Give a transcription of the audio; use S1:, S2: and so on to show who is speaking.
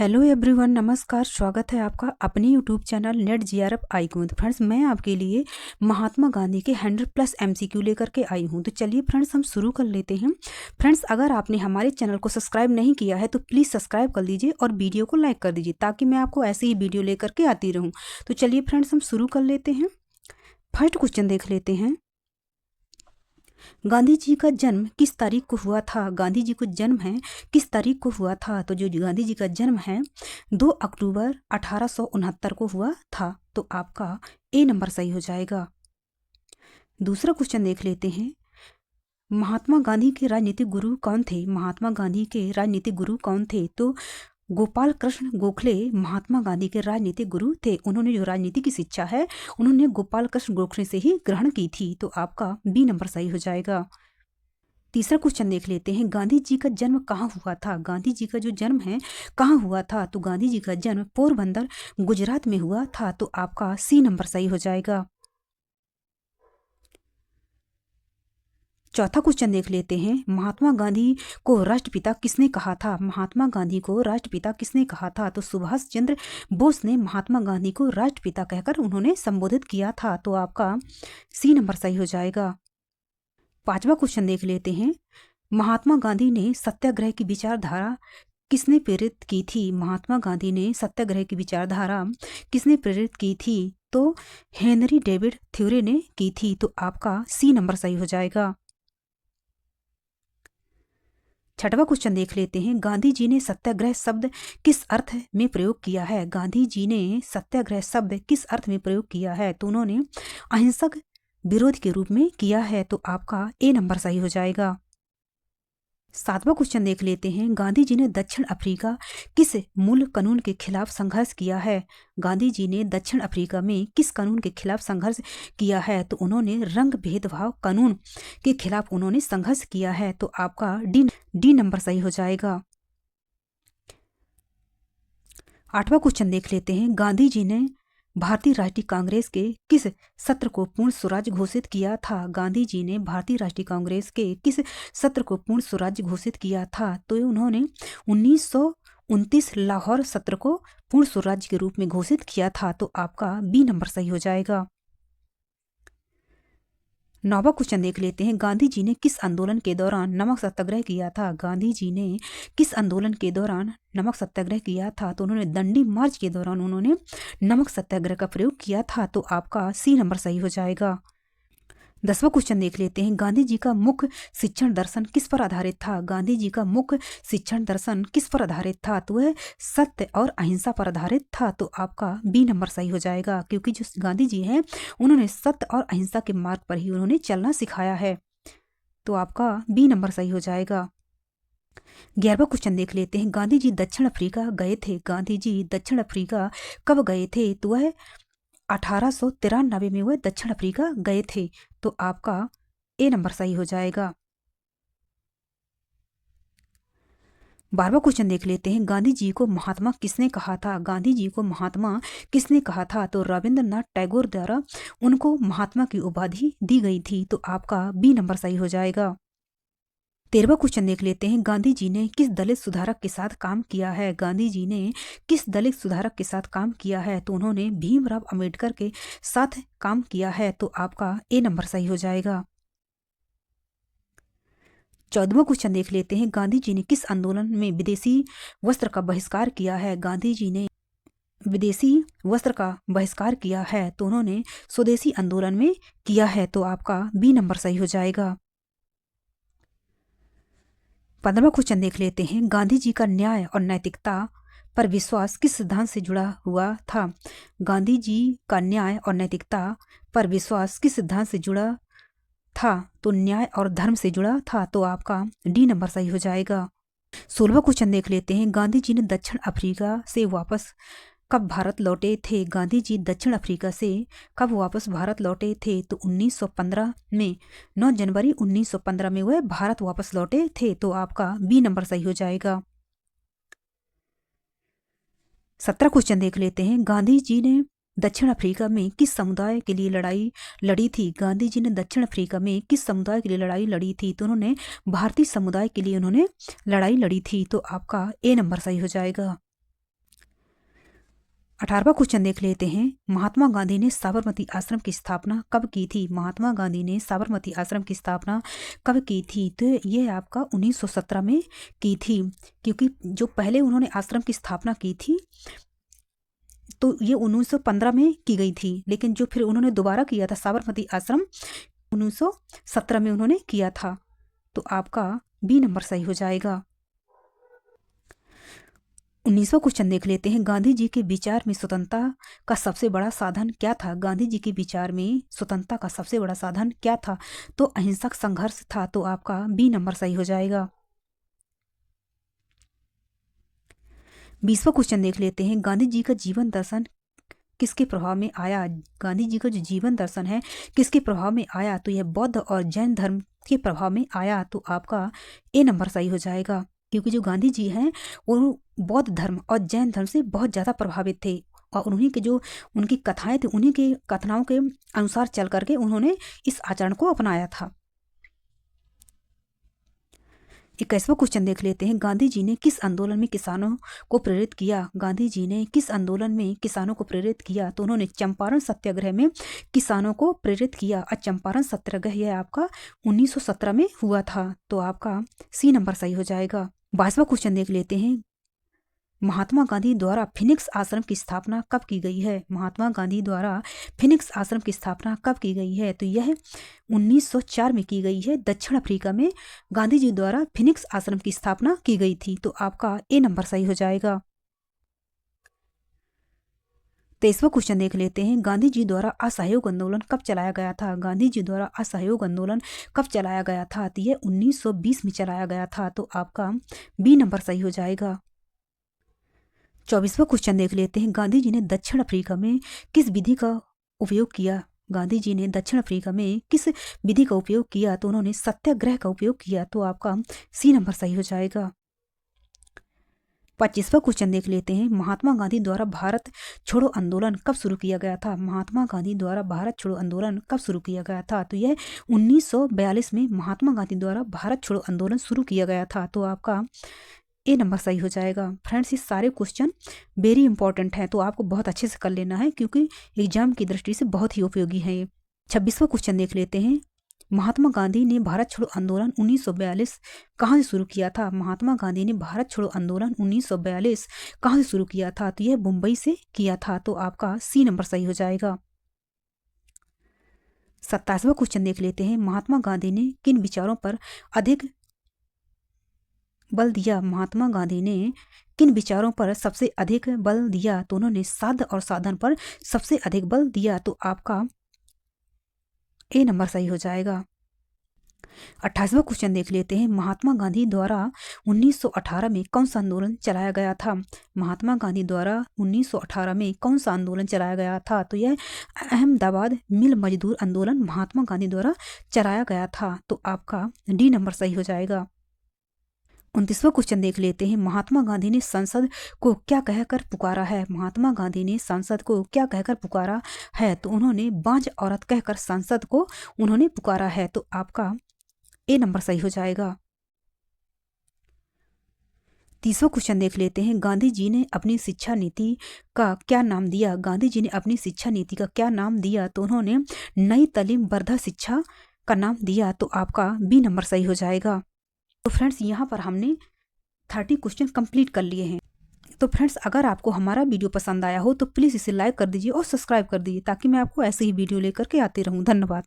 S1: Hello everyone, नमस्कार। स्वागत है आपका अपने YouTube channel net GRF I Q. तो फ्रेंड्स, मैं आपके लिए महात्मा गांधी के 100+ एमसीक्यू लेकर के आई हूं। तो चलिए फ्रेंड्स, हम शुरू कर लेते हैं। फ्रेंड्स, अगर आपने हमारे चैनल को सब्सक्राइब नहीं किया है तो प्लीज़ सब्सक्राइब कर लीजिए और वीडियो को लाइक कर दीजिए ताकि मैं आपको ऐसे ही वीडियो लेकर के आती रहूँ। तो चलिए फ्रेंड्स, हम शुरू कर लेते हैं। फर्स्ट क्वेश्चन देख लेते हैं। गांधी जी का जन्म किस तारीख को हुआ था? गांधी जी को जन्म है किस तारीख को हुआ था? तो जो गांधी जी का जन्म है 2 अक्टूबर 1869 को हुआ था। तो आपका ए नंबर सही हो जाएगा। दूसरा क्वेश्चन देख लेते हैं। महात्मा गांधी के राजनीतिक गुरु कौन थे? महात्मा गांधी के राजनीतिक गुरु कौन थे? तो गोपाल कृष्ण गोखले महात्मा गांधी के राजनीतिक गुरु थे। उन्होंने जो राजनीति की शिक्षा है उन्होंने गोपाल कृष्ण गोखले से ही ग्रहण की थी। तो आपका बी नंबर सही हो जाएगा। तीसरा क्वेश्चन देख लेते हैं। गांधी जी का जन्म कहाँ हुआ था? गांधी जी का जो जन्म है कहाँ हुआ था? तो गांधी जी का जन्म पोरबंदर गुजरात में हुआ था। तो आपका सी नंबर सही हो जाएगा। चौथा क्वेश्चन देख लेते हैं। महात्मा गांधी को राष्ट्रपिता किसने कहा था? महात्मा गांधी को राष्ट्रपिता किसने कहा था? तो सुभाष चंद्र बोस ने महात्मा गांधी को राष्ट्रपिता कहकर उन्होंने संबोधित किया था। तो आपका सी नंबर सही हो जाएगा। पांचवा क्वेश्चन देख लेते हैं। महात्मा गांधी ने सत्याग्रह की विचारधारा किसने प्रेरित की थी? महात्मा गांधी ने सत्याग्रह की विचारधारा किसने प्रेरित की थी? तो हेनरी डेविड थ्योरे ने की थी। तो आपका सी नंबर सही हो जाएगा। छठवां क्वेश्चन देख लेते हैं। गांधी जी ने सत्याग्रह शब्द किस अर्थ में प्रयोग किया है? गांधी जी ने सत्याग्रह शब्द किस अर्थ में प्रयोग किया है? तो उन्होंने अहिंसक विरोध के रूप में किया है। तो आपका ए नंबर सही हो जाएगा। सातवां क्वेश्चन देख लेते हैं। गांधी जी ने दक्षिण अफ्रीका किस मूल कानून के खिलाफ संघर्ष किया है? गांधी जी ने दक्षिण अफ्रीका में किस कानून के खिलाफ संघर्ष किया है? तो उन्होंने रंग भेदभाव कानून के खिलाफ उन्होंने संघर्ष किया है। तो आपका डी नंबर सही हो जाएगा। आठवां क्वेश्चन देख लेते हैं। गांधी जी ने भारतीय राष्ट्रीय कांग्रेस के किस सत्र को पूर्ण स्वराज्य घोषित किया था? गांधी जी ने भारतीय राष्ट्रीय कांग्रेस के किस सत्र को पूर्ण स्वराज्य घोषित किया था? तो उन्होंने 1929 लाहौर सत्र को पूर्ण स्वराज्य के रूप में घोषित किया था। तो आपका बी नंबर सही हो जाएगा। नौवां क्वेश्चन देख लेते हैं। गांधी जी ने किस आंदोलन के दौरान नमक सत्याग्रह किया था? गांधी जी ने किस आंदोलन के दौरान नमक सत्याग्रह किया था? तो उन्होंने दंडी मार्च के दौरान उन्होंने नमक सत्याग्रह का प्रयोग किया था। तो आपका सी नंबर सही हो जाएगा। 10वां क्वेश्चन देख लेते हैं। गांधी जी का मुख्य शिक्षण दर्शन किस पर आधारित था? गांधी जी का मुख्य शिक्षण दर्शन किस पर आधारित था? तो वह सत्य और अहिंसा पर आधारित था। तो आपका बी नंबर सही हो जाएगा, क्योंकि जो गांधी जी हैं उन्होंने सत्य और अहिंसा के मार्ग पर ही उन्होंने चलना सिखाया है। तो आपका बी नंबर सही हो जाएगा। 11वां क्वेश्चन देख लेते हैं। गांधी जी दक्षिण अफ्रीका गए थे। गांधी जी दक्षिण अफ्रीका कब गए थे? तो वह 1893 में वह दक्षिण अफ्रीका गए थे। तो आपका ए नंबर सही हो जाएगा। 12वां क्वेश्चन देख लेते हैं। गांधी जी को महात्मा किसने कहा था? गांधी जी को महात्मा किसने कहा था? तो रविंद्रनाथ टैगोर द्वारा उनको महात्मा की उपाधि दी गई थी। तो आपका बी नंबर सही हो जाएगा। 13वां क्वेश्चन देख लेते हैं। गांधी जी ने किस दलित सुधारक के साथ काम किया है? गांधी जी ने किस दलित सुधारक के साथ काम किया है? तो उन्होंने भीमराव अंबेडकर के साथ काम किया है। तो आपका ए नंबर सही हो जाएगा। 14वां क्वेश्चन देख लेते हैं। गांधी जी ने किस आंदोलन में विदेशी वस्त्र का बहिष्कार किया है? गांधी जी ने विदेशी वस्त्र का बहिष्कार किया है। तो उन्होंने स्वदेशी आंदोलन में किया है। तो आपका बी नंबर सही हो जाएगा। 15वां क्वेश्चन देख लेते हैं। गांधी जी का न्याय और नैतिकता पर विश्वास किस सिद्धांत से जुड़ा हुआ था? गांधी जी का न्याय और नैतिकता पर विश्वास किस सिद्धांत से जुड़ा था? तो न्याय और धर्म से जुड़ा था। तो आपका डी नंबर सही हो जाएगा। 16वां क्वेश्चन देख लेते हैं। गांधी जी ने दक्षिण अफ्रीका से वापस कब भारत लौटे थे? गांधी जी दक्षिण अफ्रीका से कब वापस भारत लौटे थे? तो 1915 में 9 जनवरी 1915 में वह भारत वापस लौटे थे। तो आपका बी नंबर सही हो जाएगा। 17वां क्वेश्चन देख लेते हैं। गांधी जी ने दक्षिण अफ्रीका में किस समुदाय के लिए लड़ाई लड़ी थी? गांधी जी ने दक्षिण अफ्रीका में किस समुदाय के लिए लड़ाई लड़ी थी? तो उन्होंने भारतीय समुदाय के लिए उन्होंने लड़ाई लड़ी थी। तो आपका ए नंबर सही हो जाएगा। 18वां क्वेश्चन देख लेते हैं। महात्मा गांधी ने साबरमती आश्रम की स्थापना कब की थी? महात्मा गांधी ने साबरमती आश्रम की स्थापना कब की थी? तो ये आपका 1917 में की थी, क्योंकि जो पहले उन्होंने आश्रम की स्थापना की थी तो ये 1915 में की गई थी, लेकिन जो फिर उन्होंने दोबारा किया था साबरमती आश्रम 1917 में उन्होंने किया था। तो आपका बी नंबर सही हो जाएगा। 19वां क्वेश्चन देख लेते हैं। गांधी जी के विचार में स्वतंत्रता का सबसे बड़ा साधन क्या था? गांधी जी के विचार में स्वतंत्रता का सबसे बड़ा साधन क्या था? तो अहिंसक संघर्ष था। तो आपका बी नंबर सही हो जाएगा। 20वां क्वेश्चन देख लेते हैं। गांधी जी का जीवन दर्शन किसके प्रभाव में आया? गांधी जी का जो जीवन दर्शन है किसके प्रभाव में आया? तो यह बौद्ध और जैन धर्म के प्रभाव में आया। तो आपका ए नंबर सही हो जाएगा, क्योंकि जो गांधी जी हैं वो बौद्ध धर्म और जैन धर्म से बहुत ज़्यादा प्रभावित थे और उन्हीं के जो उनकी कथाएं थी उन्हीं के कथनाओं के अनुसार चल करके उन्होंने इस आचरण को अपनाया था। 21वां क्वेश्चन देख लेते हैं। गांधी जी ने किस आंदोलन में किसानों को प्रेरित किया? गांधी जी ने किस आंदोलन में किसानों को प्रेरित किया? तो उन्होंने चंपारण सत्याग्रह में किसानों को प्रेरित किया और चंपारण सत्याग्रह यह आपका 1917 में हुआ था। तो आपका सी नंबर सही हो जाएगा। 22वां क्वेश्चन देख लेते हैं। महात्मा गांधी द्वारा फिनिक्स आश्रम की स्थापना कब की गई है? महात्मा गांधी द्वारा फिनिक्स आश्रम की स्थापना कब की गई है? तो यह 1904 में की गई है। दक्षिण अफ्रीका में गांधी जी द्वारा फिनिक्स आश्रम की स्थापना की गई थी। तो आपका ए नंबर सही हो जाएगा। 23वां क्वेश्चन देख लेते हैं। गांधी जी द्वारा असहयोग आंदोलन कब चलाया गया था? गांधी जी द्वारा असहयोग आंदोलन कब चलाया गया था? तो यह 1920 में चलाया गया था। तो आपका बी नंबर सही हो जाएगा। 24वां क्वेश्चन देख लेते हैं। गांधी जी ने दक्षिण अफ्रीका में किस विधि का उपयोग किया? गांधी जी ने दक्षिण अफ्रीका में किस विधि का उपयोग किया? तो उन्होंने सत्याग्रह का उपयोग किया। तो आपका सी नंबर सही हो जाएगा। 25वां क्वेश्चन देख लेते हैं। महात्मा गांधी द्वारा भारत छोड़ो आंदोलन कब शुरू किया गया था? महात्मा गांधी द्वारा भारत छोड़ो आंदोलन कब शुरू किया गया था? तो यह 1942 में महात्मा गांधी द्वारा भारत छोड़ो आंदोलन शुरू किया गया था। तो आपका ए नंबर सही हो जाएगा। फ्रेंड्स, ये सारे क्वेश्चन वेरी इंपॉर्टेंट हैं, तो आपको बहुत अच्छे से कर लेना है, क्योंकि एग्जाम की दृष्टि से बहुत ही उपयोगी है ये। 26वां क्वेश्चन देख लेते हैं। महात्मा गांधी ने भारत छोड़ो आंदोलन 1942 कहाँ से शुरू किया था? महात्मा गांधी ने भारत छोड़ो आंदोलन 1942 कहाँ से शुरू किया था? तो यह मुंबई से किया था। तो आपका सी नंबर सही हो जाएगा। 27वां क्वेश्चन देख लेते हैं। महात्मा गांधी ने किन विचारों पर अधिक बल दिया? महात्मा गांधी ने किन विचारों पर सबसे अधिक बल दिया? तो उन्होंने साध्य और साधन पर सबसे अधिक बल दिया। तो आपका ए नंबर सही हो जाएगा। 28वां क्वेश्चन देख लेते हैं। महात्मा गांधी द्वारा 1918 में कौन सा आंदोलन चलाया गया था? महात्मा गांधी द्वारा 1918 में कौन सा आंदोलन चलाया गया था? तो यह अहमदाबाद मिल मजदूर आंदोलन महात्मा गांधी द्वारा चलाया गया था। तो आपका डी नंबर सही हो जाएगा। 29वां क्वेश्चन देख लेते हैं। महात्मा गांधी ने संसद को क्या कहकर पुकारा है? महात्मा गांधी ने संसद को क्या कहकर पुकारा है? तो उन्होंने बांझ औरत कहकर संसद को उन्होंने पुकारा है। तो आपका ए नंबर सही हो जाएगा। 30वां क्वेश्चन देख लेते हैं। गांधी जी ने अपनी शिक्षा नीति का क्या नाम दिया? गांधी जी ने अपनी शिक्षा नीति का क्या नाम दिया? तो उन्होंने नई तालीम वर्धा शिक्षा का नाम दिया। तो आपका बी नंबर सही हो जाएगा। तो फ्रेंड्स, यहाँ पर हमने 30 क्वेश्चन कंप्लीट कर लिए हैं। तो फ्रेंड्स, अगर आपको हमारा वीडियो पसंद आया हो तो प्लीज़ इसे लाइक कर दीजिए और सब्सक्राइब कर दीजिए, ताकि मैं आपको ऐसे ही वीडियो लेकर के आती रहूँ। धन्यवाद।